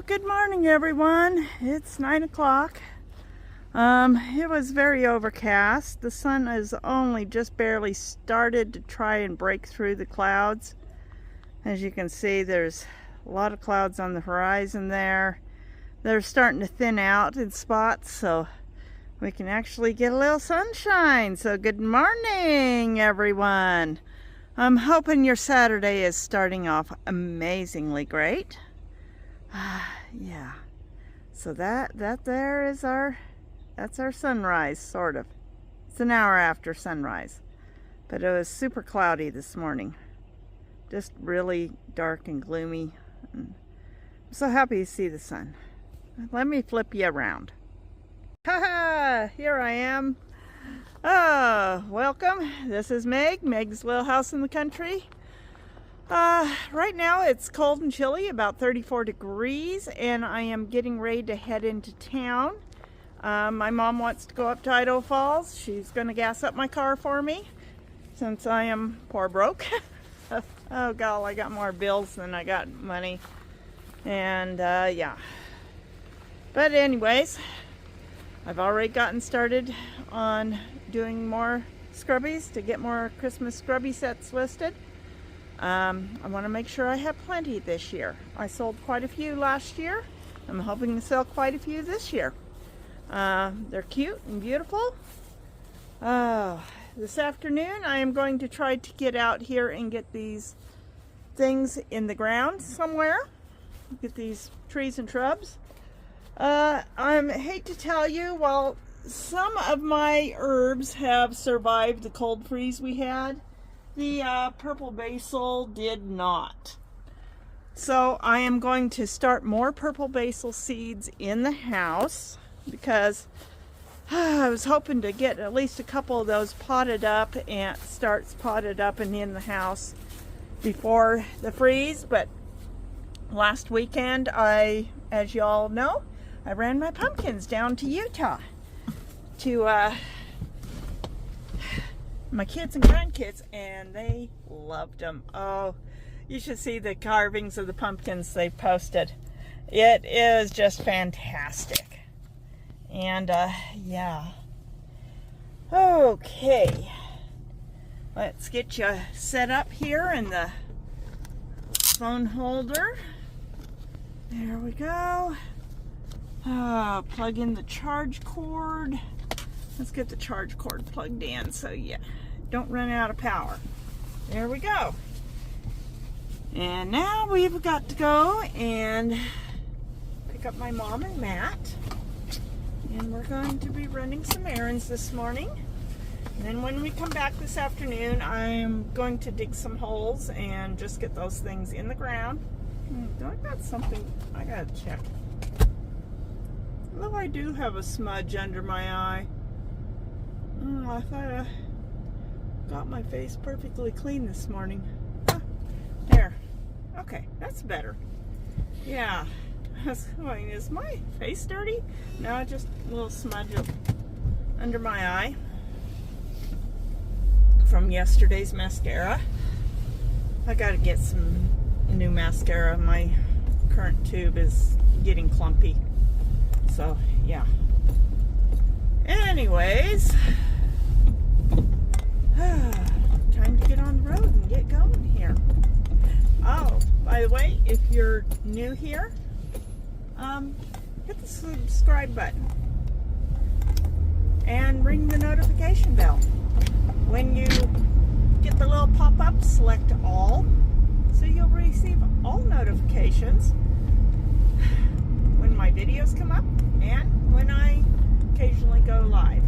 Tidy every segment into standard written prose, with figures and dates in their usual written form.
Good morning, everyone. It's 9 o'clock. It was very overcast. The sun has only just barely started to try and break through the clouds. As you can see, there's a lot of clouds on the horizon there. They're starting to thin out in spots, so we can actually get a little sunshine. So good morning, everyone. I'm hoping your Saturday is starting off amazingly great. Yeah, so that's our sunrise, sort of. It's an hour after sunrise, but it was super cloudy this morning, just really dark and gloomy. I'm so happy to see the sun. Let me flip you around. Haha, here I am. Welcome. This is Meg's little house in the country. Right now it's cold and chilly, about 34 degrees, and I am getting ready to head into town. My mom wants to go up to Idaho Falls. She's going to gas up my car for me since I am poor broke. Oh god, I got more bills than I got money. And yeah. But anyways, I've already gotten started on doing more scrubbies to get more Christmas scrubby sets listed. I want to make sure I have plenty this year. I sold quite a few last year. I'm hoping to sell quite a few this year. They're cute and beautiful. This afternoon I am going to try to get out here and get these things in the ground somewhere. Get these trees and shrubs. I hate to tell you, while some of my herbs have survived the cold freeze we had, the purple basil did not. So I am going to start more purple basil seeds in the house because I was hoping to get at least a couple of those potted up and potted up and in the house before the freeze. But last weekend, as you all know, I ran my pumpkins down to Utah to my kids and grandkids, and they loved them. Oh, you should see the carvings of the pumpkins they posted. It is just fantastic. And yeah. Okay, let's get you set up here in the phone holder. There we go. Plug in the charge cord. Let's get the charge cord plugged in so yeah, don't run out of power. There we go. And now we've got to go and pick up my mom and Matt. And we're going to be running some errands this morning. And then when we come back this afternoon, I'm going to dig some holes and just get those things in the ground. I got something I gotta check. Although I do have a smudge under my eye. I thought I got my face perfectly clean this morning. There. Okay, that's better. Yeah. Is my face dirty? No, just a little smudge under my eye from yesterday's mascara. I gotta get some new mascara. My current tube is getting clumpy. So, yeah. Anyways, time to get on the road and get going here. Oh, by the way, if you're new here, hit the subscribe button and ring the notification bell. When you get the little pop-up, select all, so you'll receive all notifications when my videos come up and when I occasionally go live.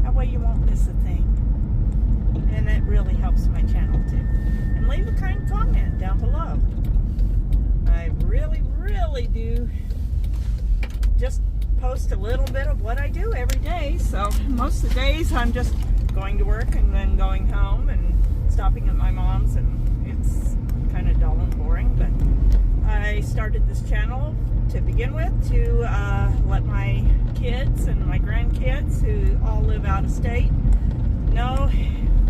That way you won't miss a thing. And it really helps my channel too. And leave a kind comment down below. I really do just post a little bit of what I do every day. So most of the days I'm just going to work and then going home and stopping at my mom's, and it's kind of dull and boring. But I started this channel to begin with to let my kids and my grandkids who all live out of state know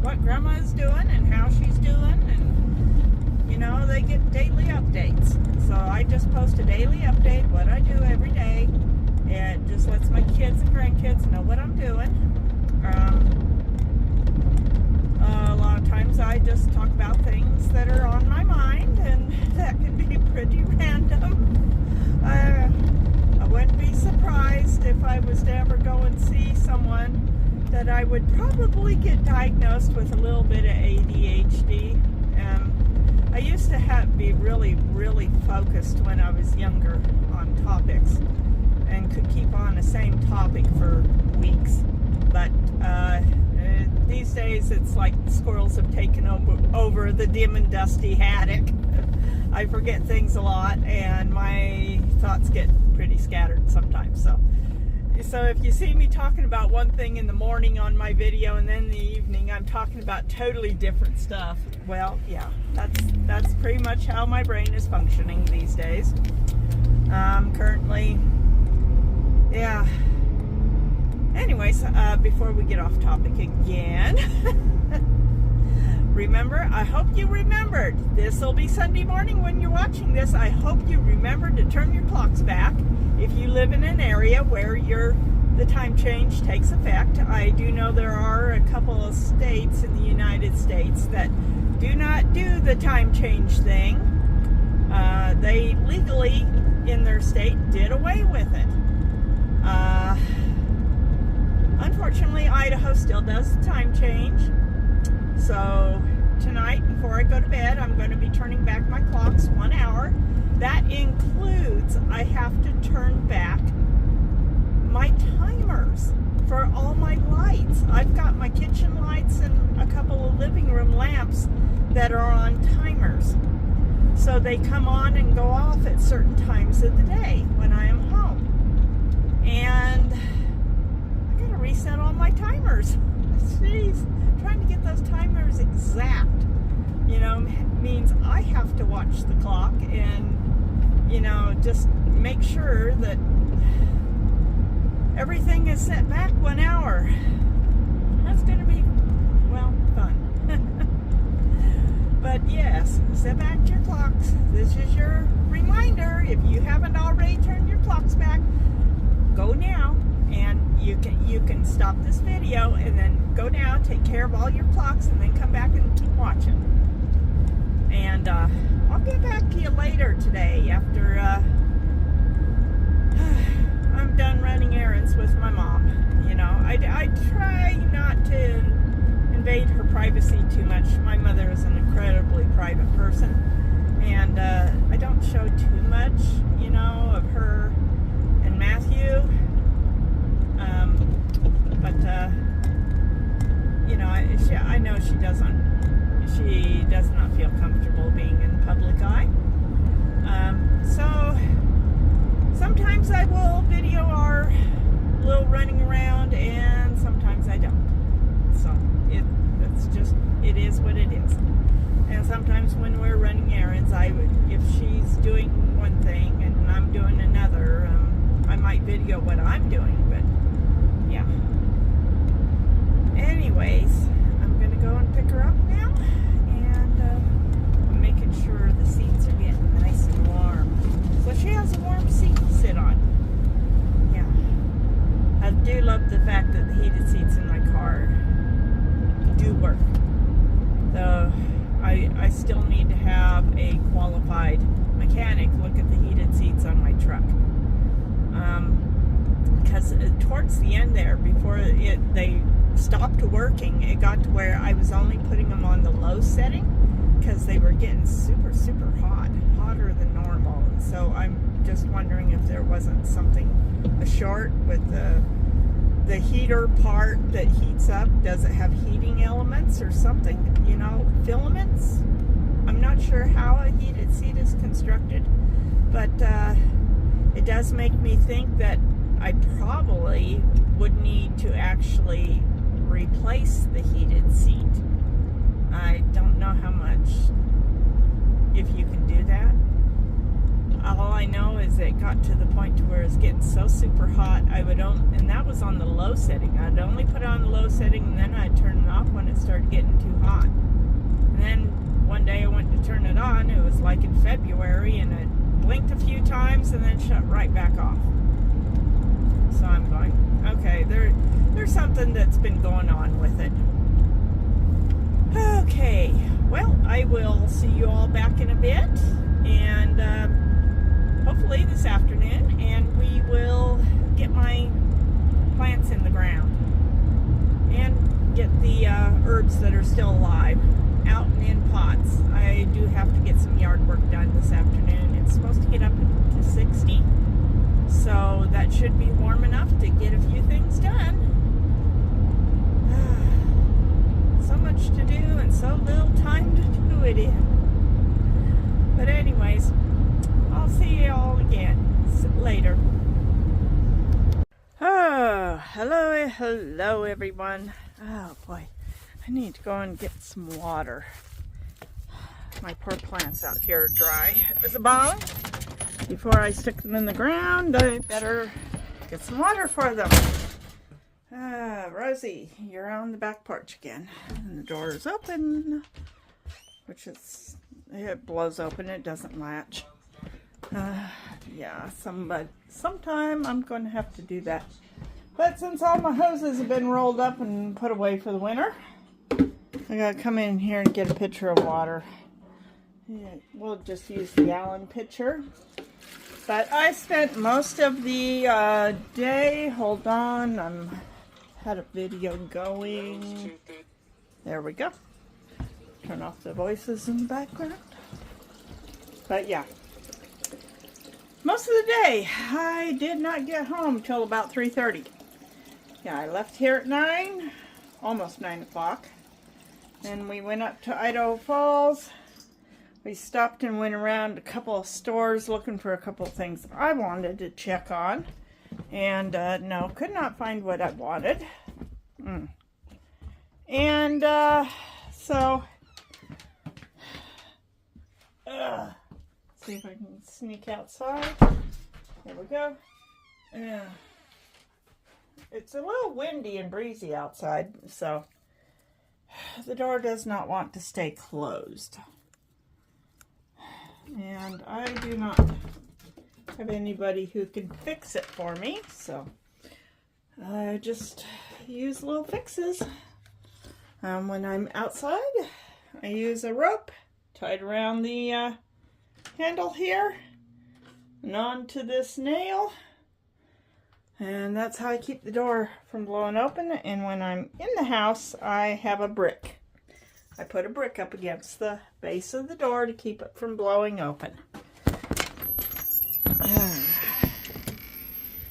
what grandma is doing and how she's doing, and you know, they they get daily updates. So I just post a daily update, what I do every day. It just lets my kids and grandkids know what I'm doing. A lot of times I just talk about things that are on my mind, and that can be pretty random. I wouldn't be surprised if I was to ever go and see someone that I would probably get diagnosed with a little bit of ADHD. I used to be really, really focused when I was younger on topics and could keep on the same topic for weeks. But these days it's like squirrels have taken over the dim and dusty attic. I forget things a lot, and my thoughts get pretty scattered sometimes. So if you see me talking about one thing in the morning on my video, and then in the evening I'm talking about totally different stuff, well, yeah, that's pretty much how my brain is functioning these days. Currently, yeah. Anyways, before we get off topic again, remember, I hope you remembered, this will be Sunday morning when you're watching this. I hope you remembered to turn your clocks back if you live in an area where the time change takes effect. I do know there are a couple of states in the United States that do not do the time change thing. They legally, in their state, did away with it. Unfortunately, Idaho still does the time change. So tonight, before I go to bed, I'm going to be turning back my clocks 1 hour. That includes I have to turn back my timers for all my lights. I've got my kitchen lights and a couple of living room lamps that are on timers. So they come on and go off at certain times of the day when I am home. And I gotta reset all my timers. Jeez, trying to get those timers exact, means I have to watch the clock and, just make sure that everything is set back 1 hour. That's going to be, well, fun. But yes, set back your clocks. This is your reminder. If you haven't already turned your clocks back, go now, and you can stop this video and then go now, take care of all your clocks, and then come back and keep watching. And I'll get back to you later today after I'm done running errands with my mom. I try not to invade her privacy too much. My mother is an incredibly private person, and I don't show too much, of her and Matthew. I know she does not feel comfortable being in the public eye. So sometimes I will video our little running around, and sometimes I don't. So it is what it is. And sometimes when we're running errands, if she's doing one thing and I'm doing another, I might video what I'm doing, but yeah. Anyways, I'm going to go and pick her up now, and I'm making sure the seats are getting nice and warm. So she has a warm seat to sit on. Yeah. I do love the fact that the heated seats in my car do work. Though I still need to have a qualified mechanic look at the heated seats on my truck. Because towards the end there, before they stopped working, it got to where I was only putting them on the low setting because they were getting super, super hot, hotter than normal. And so I'm just wondering if there wasn't a short with the heater part that heats up. Does it have heating elements or something? Filaments? I'm not sure how a heated seat is constructed, but it does make me think that I probably would need to actually replace the heated seat. I don't know how much, if you can do that. All I know is it got to the point to where it's getting so super hot, and that was on the low setting. I'd only put it on the low setting, and then I'd turn it off when it started getting too hot. And then one day I went to turn it on. It was like in February, and it blinked a few times and then shut right back off. So I'm going, okay, there's something that's been going on with it. Okay, well, I will see you all back in a bit, and hopefully this afternoon, and we will get my plants in the ground and get the herbs that are still alive out and in pots. I do have to get some yard work done this afternoon. It's supposed to get up to 60, so that should be warm enough to get a few things done. So much to do and so little time to do it in. But anyways, I'll see you all again later. Oh, hello everyone. Oh boy, I need to go and get some water. My poor plants out here are dry as a bone. Before I stick them in the ground, I better get some water for them. Rosie, you're on the back porch again. And the door is open, which is, it blows open, it doesn't latch. Yeah, sometime I'm going to have to do that. But since all my hoses have been rolled up and put away for the winter, I gotta come in here and get a pitcher of water. Yeah, we'll just use the gallon pitcher. But I spent most of the day, hold on, had a video going. There we go. Turn off the voices in the background. But yeah, most of the day I did not get home till about 3:30. Yeah, I left here at 9, almost 9 o'clock, and we went up to Idaho Falls. We stopped and went around a couple of stores looking for a couple of things I wanted to check on, and no, could not find what I wanted. And so see if I can sneak outside. There we go. Yeah, it's a little windy and breezy outside, so the door does not want to stay closed. And I do not have anybody who can fix it for me, so I just use little fixes. When I'm outside, I use a rope tied around the handle here and onto this nail, and that's how I keep the door from blowing open. And when I'm in the house, I have a brick. I put a brick up against the base of the door to keep it from blowing open.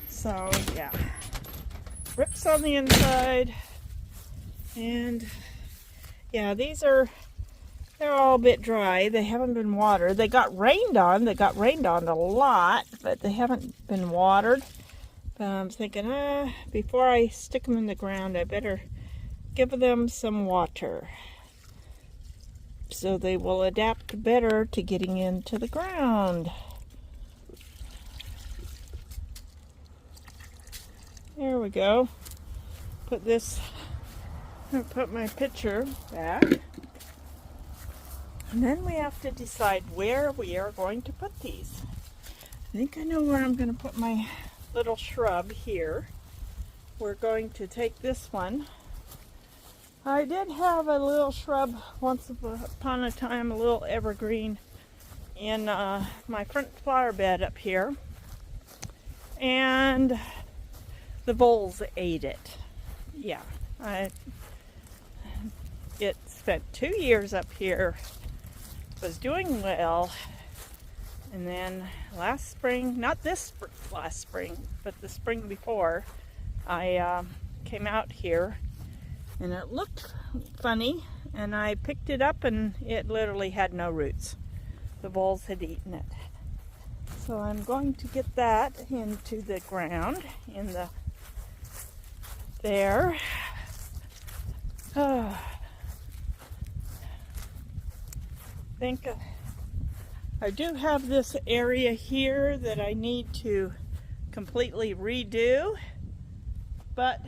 So yeah, bricks on the inside, and yeah, they're all a bit dry. They haven't been watered. They got rained on. They got rained on a lot, but they haven't been watered. But I'm thinking, before I stick them in the ground, I better give them some water, so they will adapt better to getting into the ground. There we go. Put my pitcher back. And then we have to decide where we are going to put these. I think I know where I'm going to put my little shrub here. We're going to take this one. I did have a little shrub once upon a time, a little evergreen, in my front flower bed up here, and the voles ate it. Yeah, it spent 2 years up here, was doing well, and then last spring, not this last spring, but the spring before, I came out here, and it looked funny, and I picked it up, and it literally had no roots. The voles had eaten it. So I'm going to get that into the ground in the there. I do have this area here that I need to completely redo, but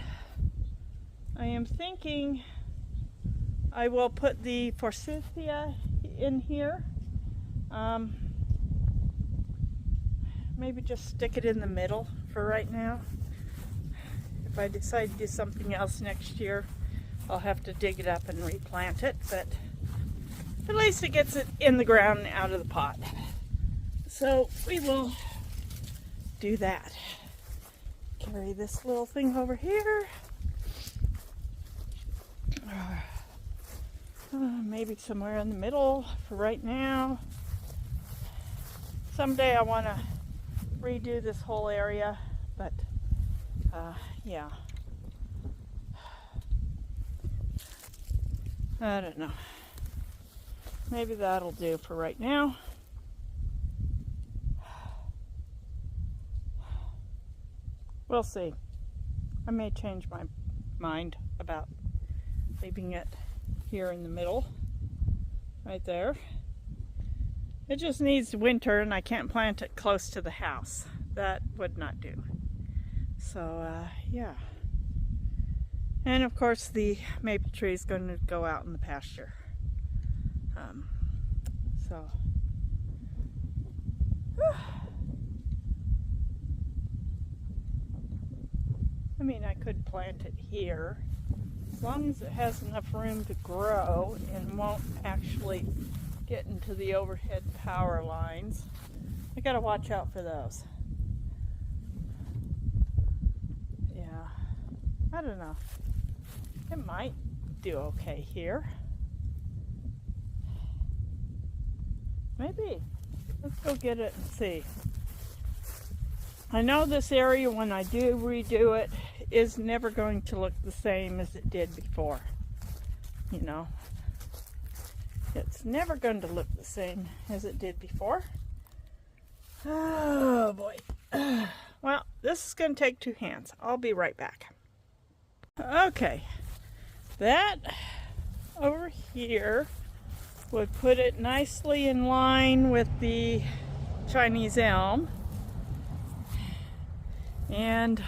I am thinking I will put the forsythia in here. Maybe just stick it in the middle for right now. If I decide to do something else next year, I'll have to dig it up and replant it, but at least it gets it in the ground and out of the pot. So we will do that. Carry this little thing over here. Maybe somewhere in the middle for right now. Someday I want to redo this whole area, but yeah. I don't know. Maybe that'll do for right now. We'll see. I may change my mind about leaving it here in the middle, right there. It just needs winter, and I can't plant it close to the house. That would not do. So, yeah. And of course, the maple tree is going to go out in the pasture. I mean, I could plant it here, as long as it has enough room to grow and won't actually get into the overhead power lines. I gotta watch out for those. Yeah, I don't know. It might do okay here. Maybe. Let's go get it and see. I know this area, when I do redo it, is never going to look the same as it did before. You know, it's never going to look the same as it did before. Oh boy. Well, this is going to take 2 hands. I'll be right back. Okay, that over here would put it nicely in line with the Chinese elm, and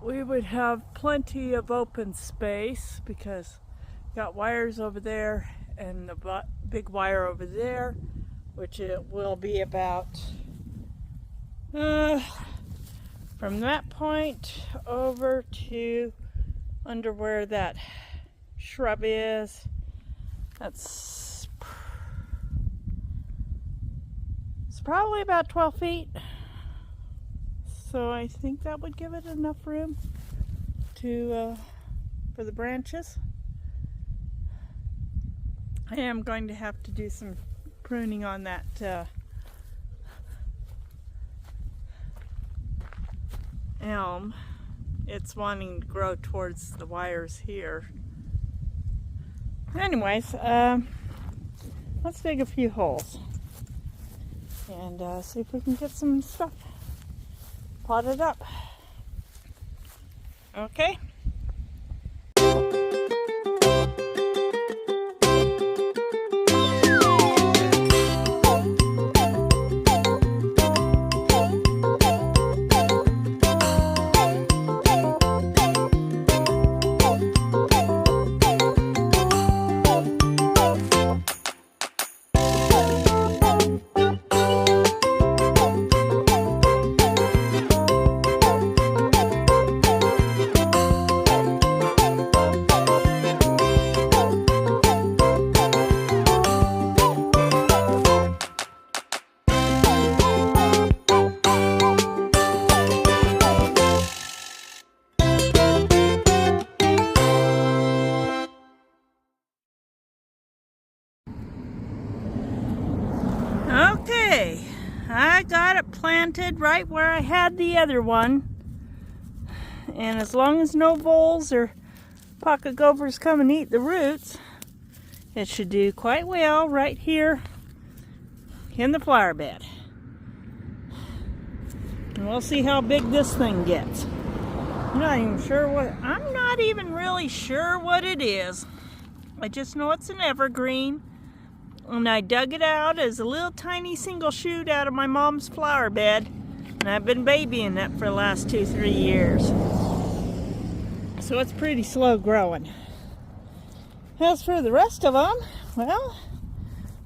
we would have plenty of open space because got wires over there and the big wire over there, which it will be about from that point over to under where that shrub is. It's probably about 12 feet. So I think that would give it enough room to for the branches. I am going to have to do some pruning on that elm. It's wanting to grow towards the wires here. Anyways, let's dig a few holes and see if we can get some stuff potted up. Okay. Okay, I got it planted right where I had the other one, and as long as no voles or pocket gophers come and eat the roots, it should do quite well right here in the flower bed. And we'll see how big this thing gets. I'm not even really sure what it is. I just know it's an evergreen. And I dug it out as a little tiny single shoot out of my mom's flower bed, and I've been babying it for the last 2-3 years. So it's pretty slow growing. As for the rest of them, well,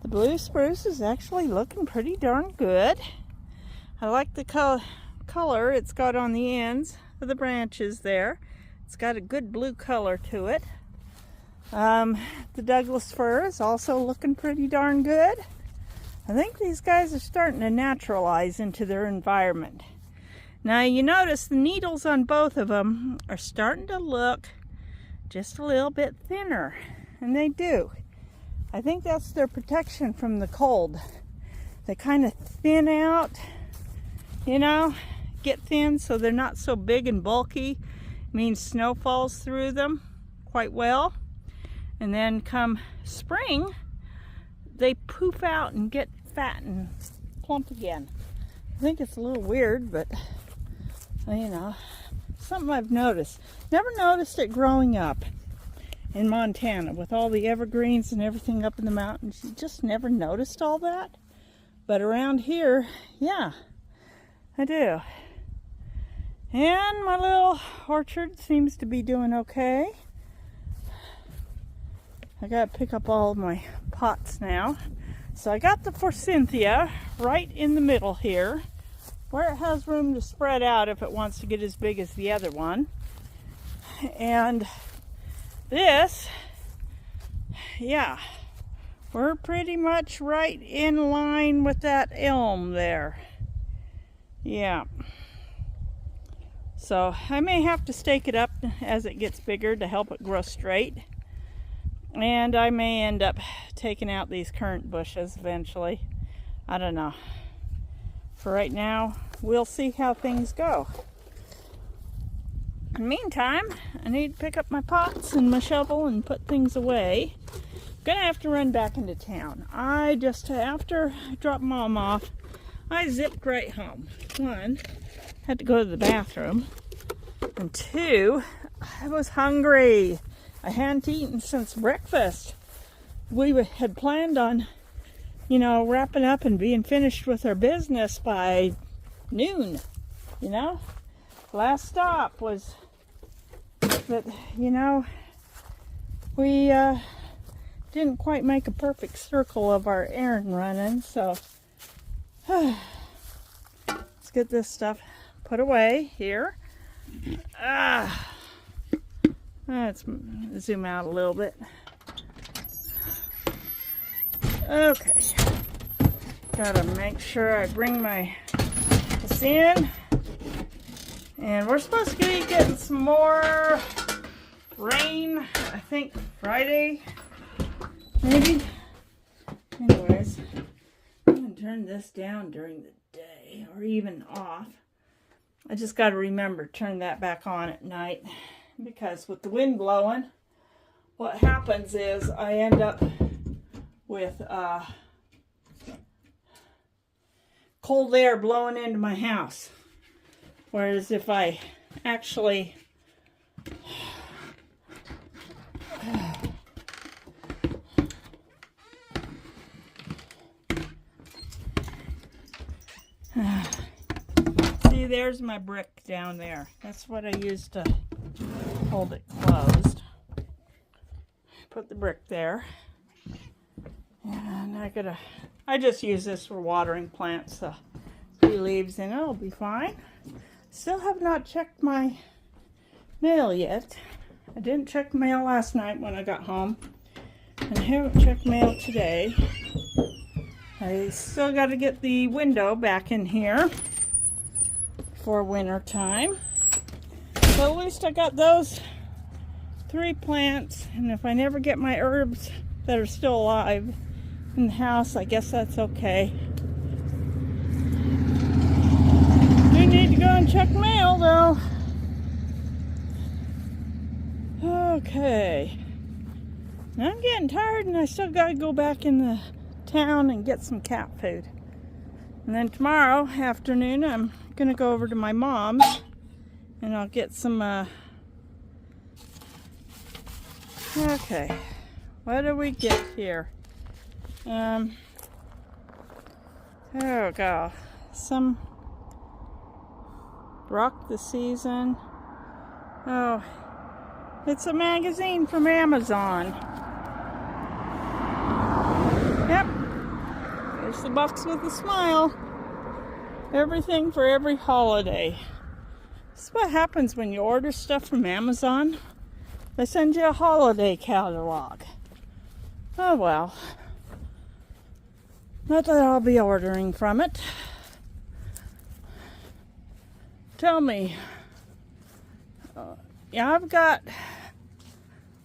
The blue spruce is actually looking pretty darn good. I like the color it's got on the ends of the branches there. It's got a good blue color to it. The Douglas fir is also looking pretty darn good. I think these guys are starting to naturalize into their environment. Now you notice the needles on both of them are starting to look just a little bit thinner, and they do. I think that's their protection from the cold. They kind of thin out, you know, get thin so they're not so big and bulky. It means snow falls through them quite well. And then come spring, they poof out and get fat and plump again. I think it's a little weird, but you know, something I've noticed. Never noticed it growing up in Montana with all the evergreens and everything up in the mountains. You just never noticed all that. But around here, yeah, I do. And my little orchard seems to be doing okay. I gotta pick up all of my pots now. So I got the forsythia right in the middle here, where it has room to spread out if it wants to get as big as the other one. And this, yeah, we're pretty much right in line with that elm there. Yeah. So I may have to stake it up as it gets bigger to help it grow straight. And I may end up taking out these currant bushes eventually. I don't know. For right now, we'll see how things go. In the meantime, I need to pick up my pots and my shovel and put things away. I'm gonna have to run back into town. After I dropped Mom off, I zipped right home. One, had to go to the bathroom. And two, I was hungry. I hadn't eaten since breakfast. We had planned on, you know, wrapping up and being finished with our business by noon, you know. Last stop was, but, you know, we didn't quite make a perfect circle of our errand running, so let's get this stuff put away here. Let's zoom out a little bit. Okay. Gotta make sure I bring this in. And we're supposed to be getting some more rain, I think Friday, maybe. Anyways, I'm gonna turn this down during the day or even off. I just gotta remember to turn that back on at night. Because with the wind blowing, what happens is I end up with cold air blowing into my house. Whereas if I actually see, there's my brick down there. That's what I used to hold it closed. Put the brick there. And I just use this for watering plants. So a few leaves in it, it'll be fine. Still have not checked my mail yet. I didn't check mail last night when I got home. And I haven't checked mail today. I still got to get the window back in here for winter time. So at least I got those 3 plants, and if I never get my herbs that are still alive in the house, I guess that's okay. Do need to go and check mail though. Okay. Now I'm getting tired and I still gotta go back in the town and get some cat food. And then tomorrow afternoon I'm gonna go over to my mom's and I'll get some, okay, what do we get here? Oh god, some Rock the Season. Oh, it's a magazine from Amazon. Yep, There's the box with a smile. Everything for every holiday. This is what happens when you order stuff from Amazon. They send you a holiday catalog. Oh well. Not that I'll be ordering from it. Tell me. Yeah, I've got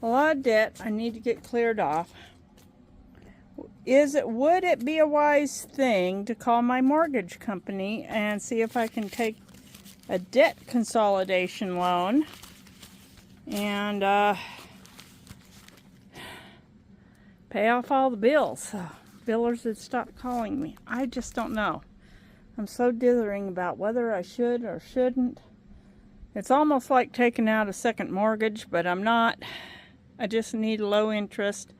a lot of debt I need to get cleared off. Would it be a wise thing to call my mortgage company and see if I can take a debt consolidation loan and pay off all the bills? Billers had stopped calling me. I just don't know. I'm so dithering about whether I should or shouldn't. It's almost like taking out a second mortgage, but I'm not. I just need a low interest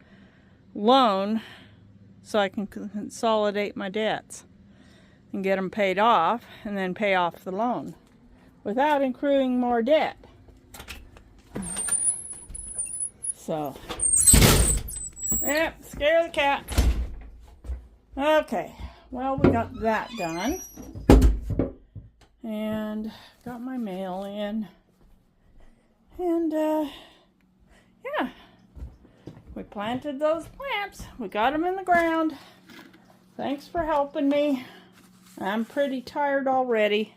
loan so I can consolidate my debts and get them paid off and then pay off the loan without accruing more debt. So, yep, scare the cats. Okay, well, we got that done. And got my mail in. And, yeah. We planted those plants. We got them in the ground. Thanks for helping me. I'm pretty tired already.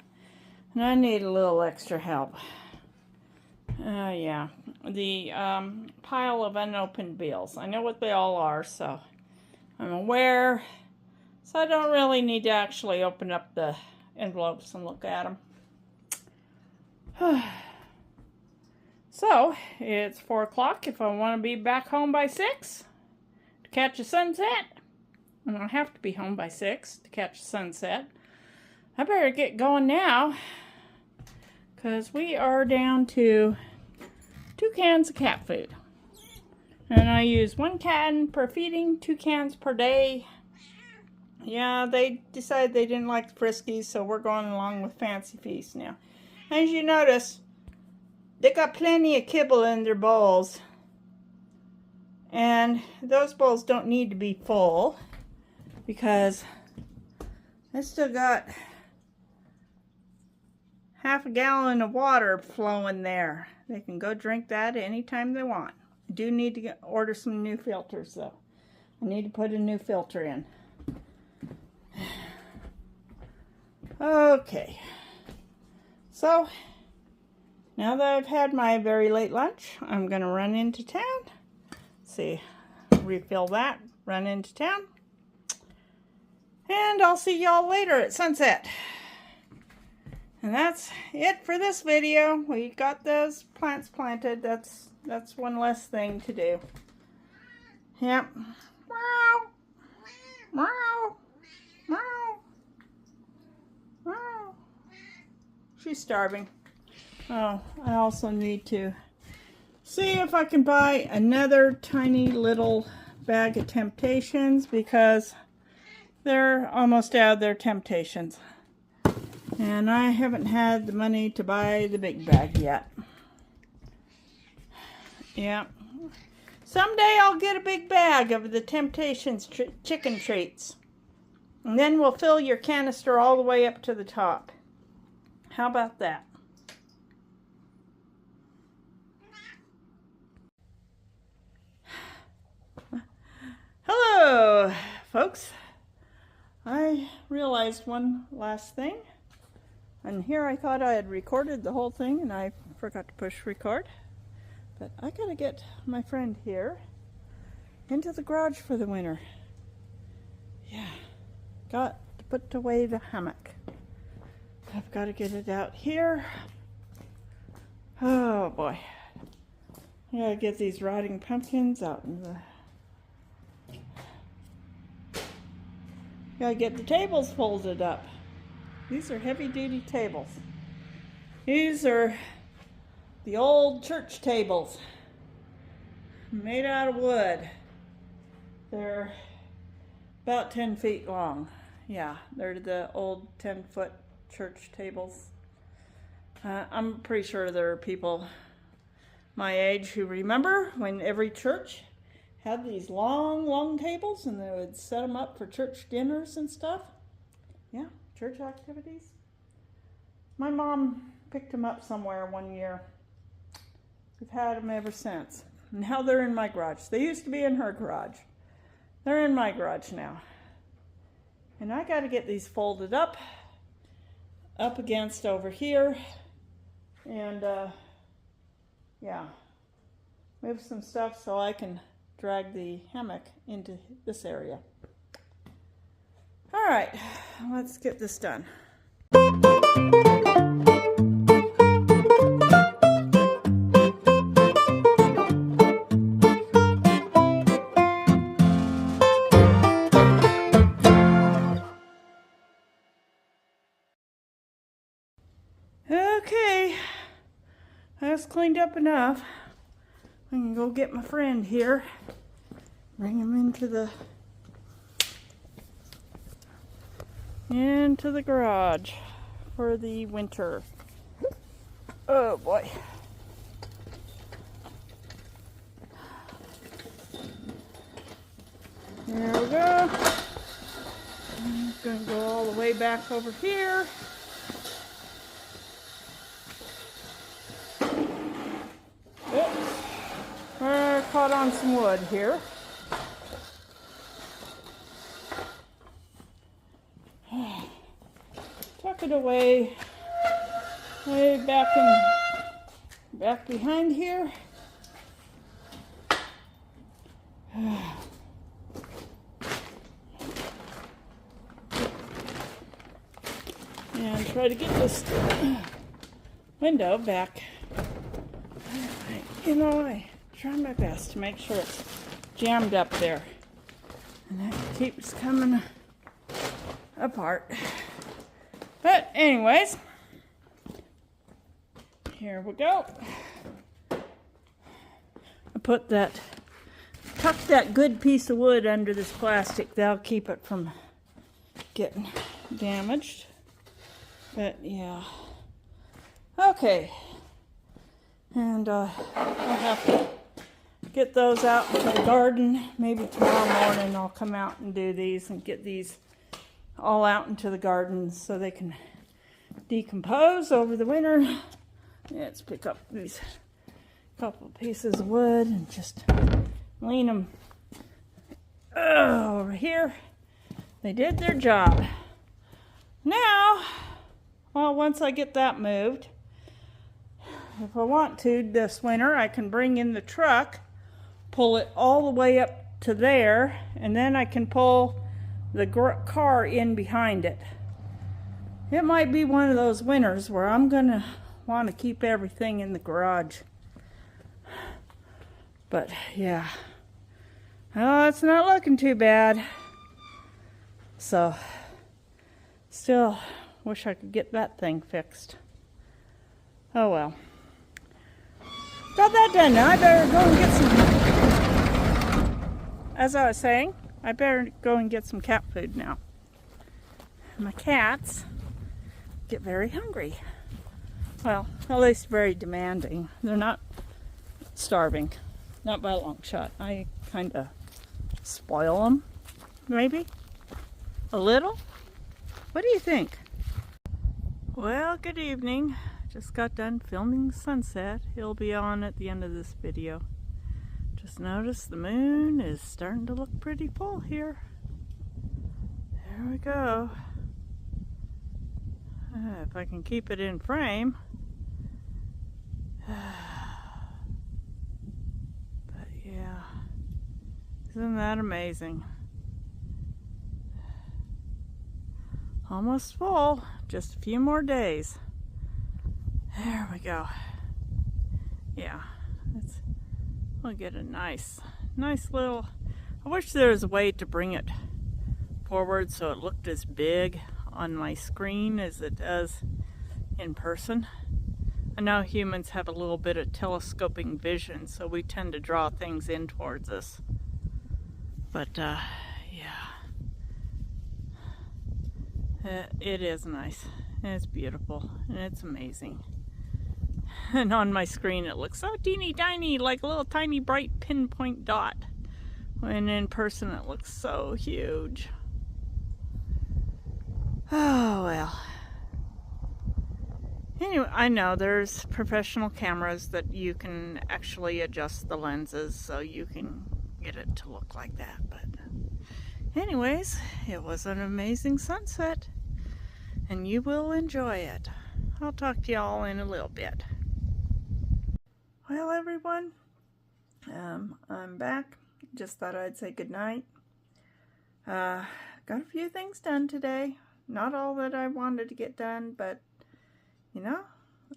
And I need a little extra help. Yeah. The pile of unopened bills. I know what they all are, so I'm aware. So I don't really need to actually open up the envelopes and look at them. So, it's 4 o'clock. If I want to be back home by 6 to catch a sunset, I don't have to be home by 6 to catch a sunset. I better get going now, because we are down to 2 cans of cat food. And I use 1 can per feeding, 2 cans per day. Yeah, they decided they didn't like the Friskies, so we're going along with Fancy Feast now. As you notice, they got plenty of kibble in their bowls. And those bowls don't need to be full, because I still got half a gallon of water flowing there. They can go drink that anytime they want. I do need to order some new filters, though. I need to put a new filter in. Okay. So, now that I've had my very late lunch, I'm going to run into town. See, refill that, run into town. And I'll see y'all later at sunset. And that's it for this video. We got those plants planted. That's one less thing to do. Yep. Meow. Meow. Meow. Meow. She's starving. Oh, I also need to see if I can buy another tiny little bag of Temptations, because they're almost out of their Temptations. And I haven't had the money to buy the big bag yet. Yeah. Someday I'll get a big bag of the Temptations chicken treats. And then we'll fill your canister all the way up to the top. How about that? Hello, folks. I realized one last thing. And here I thought I had recorded the whole thing, and I forgot to push record. But I gotta get my friend here into the garage for the winter. Yeah, got to put away the hammock. I've got to get it out here. Oh boy. I gotta get these rotting pumpkins out in the... Gotta get the tables folded up. These are heavy-duty tables. These are the old church tables, made out of wood. They're about 10 feet long. Yeah, they're the old 10-foot church tables. I'm pretty sure there are people my age who remember when every church had these long, long tables, and they would set them up for church dinners and stuff. Yeah, church activities. My mom picked them up somewhere one year. We've had them ever since. Now they're in my garage. They used to be in her garage. They're in my garage now. And I got to get these folded up against over here. And, yeah, move some stuff so I can drag the hammock into this area. All right, let's get this done. Okay, that's cleaned up enough. I can go get my friend here, bring him into the garage for the winter. Oh boy. There we go. I'm gonna go all the way back over here. I caught on some wood here. Tuck it away, way back behind here. And try to get this window back. You know, I try my best to make sure it's jammed up there. And that keeps coming apart. But anyways, here we go. I tuck that good piece of wood under this plastic. That'll keep it from getting damaged. But yeah. Okay. And I'll have to get those out into the garden. Maybe tomorrow morning I'll come out and do these and get these all out into the garden so they can decompose over the winter. Let's pick up these couple pieces of wood and just lean them over here. They did their job. Now, well, once I get that moved, if I want to this winter, I can bring in the truck, pull it all the way up to there, and then I can pull the car in behind it. It might be one of those winters where I'm gonna want to keep everything in the garage. But yeah, well, it's not looking too bad. So, still wish I could get that thing fixed. Oh well. Got that done. Now I better go and get some, as I was saying, I better go and get some cat food now. My cats get very hungry. Well, at least very demanding. They're not starving. Not by a long shot. I kind of spoil them, maybe. A little? What do you think? Well, good evening. Just got done filming sunset. It'll be on at the end of this video. Just noticed the moon is starting to look pretty full here. There we go. If I can keep it in frame. But yeah, isn't that amazing? Almost full, just a few more days. There we go. Yeah, we'll get a nice little, I wish there was a way to bring it forward so it looked as big on my screen as it does in person. I know humans have a little bit of telescoping vision, so we tend to draw things in towards us. But yeah, it is nice, and it's beautiful, and it's amazing. And on my screen it looks so teeny tiny, like a little tiny bright pinpoint dot. And in person it looks so huge. Oh well. Anyway, I know there's professional cameras that you can actually adjust the lenses so you can get it to look like that. But anyways, it was an amazing sunset and you will enjoy it. I'll talk to y'all in a little bit. Well, everyone, I'm back. Just thought I'd say goodnight. Got a few things done today. Not all that I wanted to get done, but you know,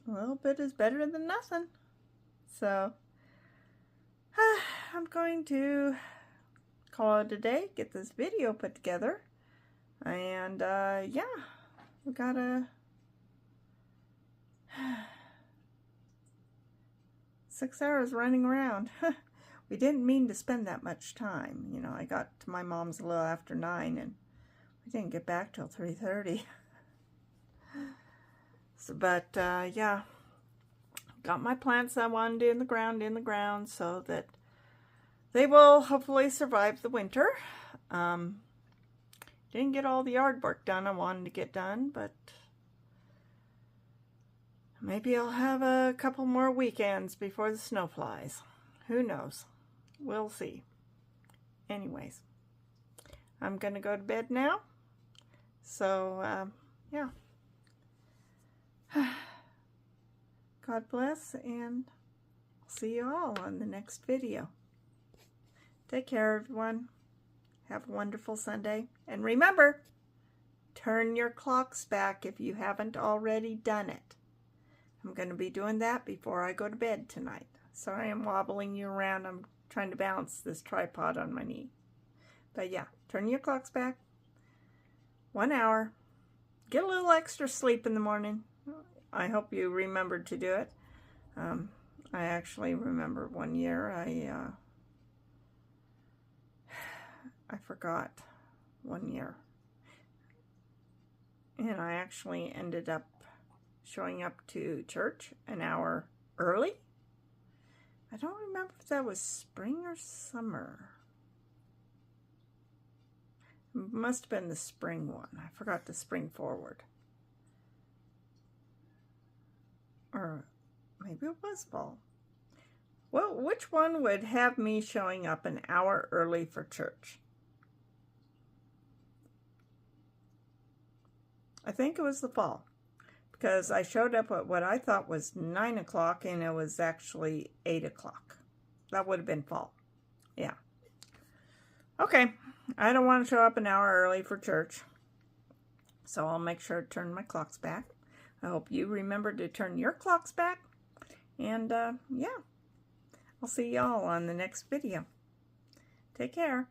a little bit is better than nothing. So, I'm going to call it a day, get this video put together. And, yeah, we gotta 6 hours running around. We didn't mean to spend that much time. You know, I got to my mom's a little after 9 and we didn't get back till 3:30. So, but, yeah, got my plants I wanted in the ground so that they will hopefully survive the winter. Didn't get all the yard work done I wanted to get done, but maybe I'll have a couple more weekends before the snow flies. Who knows? We'll see. Anyways, I'm going to go to bed now. So, yeah. God bless, and I'll see you all on the next video. Take care, everyone. Have a wonderful Sunday. And remember, turn your clocks back if you haven't already done it. I'm going to be doing that before I go to bed tonight. Sorry I'm wobbling you around. I'm trying to balance this tripod on my knee. But yeah, turn your clocks back. 1 hour. Get a little extra sleep in the morning. I hope you remembered to do it. I actually remember one year I forgot one year. And I actually ended up showing up to church an hour early. I don't remember if that was spring or summer. It must have been the spring one. I forgot the spring forward. Or maybe it was fall. Well, which one would have me showing up an hour early for church? I think it was the fall, because I showed up at what I thought was 9 o'clock and it was actually 8 o'clock. That would have been fall. Yeah. Okay. I don't want to show up an hour early for church, so I'll make sure to turn my clocks back. I hope you remember to turn your clocks back. And, yeah, I'll see y'all on the next video. Take care.